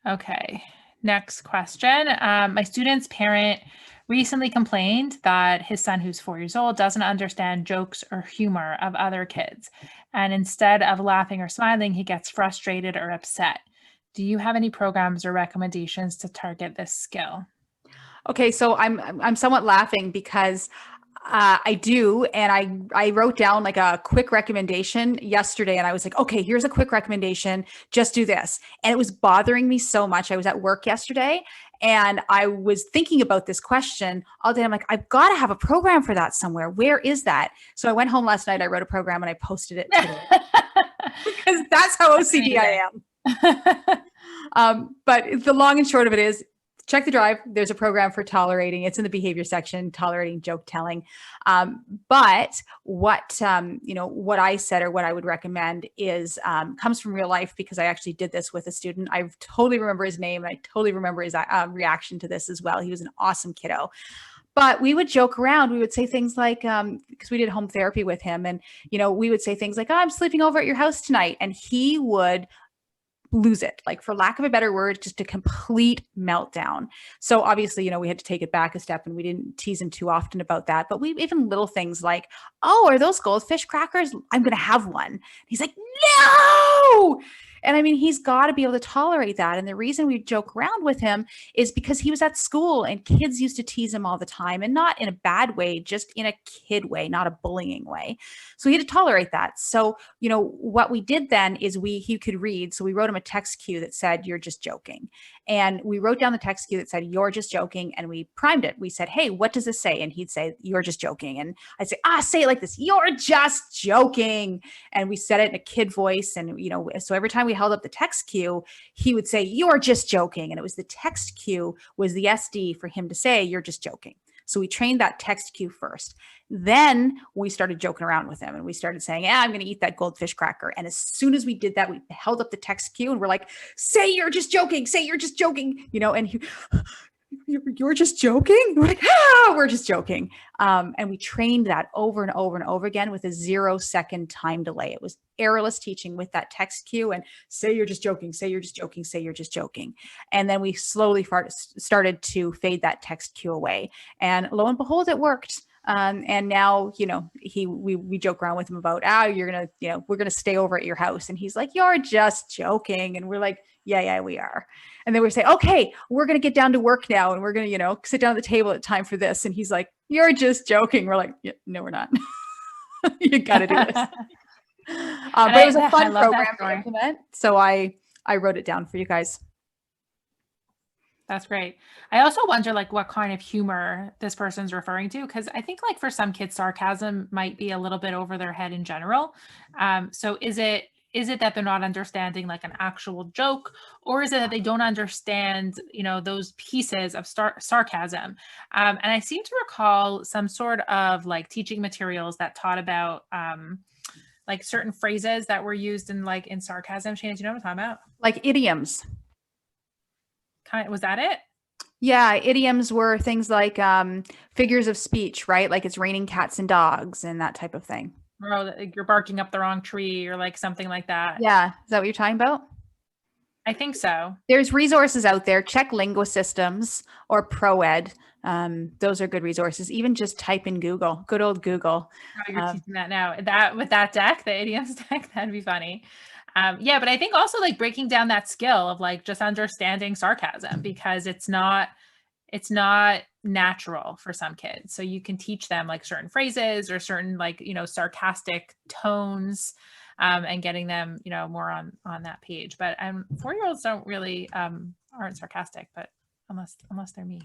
Okay, next question. My student's parent recently complained that his son, who's 4 years old, doesn't understand jokes or humor of other kids. And instead of laughing or smiling, he gets frustrated or upset. Do you have any programs or recommendations to target this skill? Okay, so I'm somewhat laughing because I do, and I wrote down like a quick recommendation yesterday, and I was like, okay, here's a quick recommendation. Just do this, and it was bothering me so much. I was at work yesterday, and I was thinking about this question all day. I'm like, I've got to have a program for that somewhere. Where is that? So I went home last night. I wrote a program and I posted it today because that's how That's OCD I am. amazing. But the long and short of it is check the drive. There's a program for tolerating. It's in the behavior section, tolerating joke telling. But what I said or what I would recommend is comes from real life because I actually did this with a student. I totally remember his name. And I totally remember his reaction to this as well. He was an awesome kiddo. But we would joke around. We would say things like, because we did home therapy with him, and we would say things like, "Oh, I'm sleeping over at your house tonight," and he would lose it, like for lack of a better word, just a complete meltdown. So obviously, we had to take it back a step and we didn't tease him too often about that. But we even little things like, oh, are those goldfish crackers? I'm going to have one. He's like, no. And I mean, he's got to be able to tolerate that. And the reason we joke around with him is because he was at school and kids used to tease him all the time, and not in a bad way, just in a kid way, not a bullying way. So he had to tolerate that. So, what we did then is he could read. So we wrote him a text cue that said, "You're just joking." And we wrote down the text cue that said, "You're just joking." And we primed it. We said, "Hey, what does this say?" And he'd say, "You're just joking." And I'd say, say it like this, "You're just joking." And we said it in a kid voice. And, so every time we held up the text cue, he would say, "You're just joking." And it was the text cue was the SD for him to say, "You're just joking." So we trained that text cue first. Then we started joking around with him and we started saying, I'm going to eat that goldfish cracker. And as soon as we did that, we held up the text cue and we're like, say you're just joking, say you're just joking, and you're just joking? We're like, we're just joking. And we trained that over and over and over again with a 0-second time delay. It was errorless teaching with that text cue and say you're just joking, say you're just joking, say you're just joking. And then we slowly started to fade that text cue away. And lo and behold, it worked. And now, we joke around with him about, you're going to, we're going to stay over at your house. And he's like, you're just joking. And we're like, yeah, we are. And then we say, okay, we're going to get down to work now. And we're going to, sit down at the table at time for this. And he's like, you're just joking. We're like, yeah, no, we're not. You got to do this. But it was a fun program to implement. So I wrote it down for you guys. That's great. I also wonder what kind of humor this person's referring to, because I think for some kids, sarcasm might be a little bit over their head in general. So is it that they're not understanding an actual joke, or is it that they don't understand, those pieces of sarcasm? And I seem to recall some sort of teaching materials that taught about certain phrases that were used in sarcasm. Shana, do you know what I'm talking about? Like idioms. Was that it? Yeah, idioms were things like figures of speech, right? Like it's raining cats and dogs and that type of thing. Or you're barking up the wrong tree or something like that. Yeah. Is that what you're talking about? I think so. There's resources out there. Check LinguaSystems or ProEd. Those are good resources. Even just type in Google, good old Google. Oh, you're teaching that now. With that deck, the idioms deck, that'd be funny. Yeah, but I think also breaking down that skill of just understanding sarcasm, because it's not natural for some kids. So you can teach them certain phrases or certain sarcastic tones, and getting them more on that page. But 4-year-olds don't really aren't sarcastic, but unless they're me.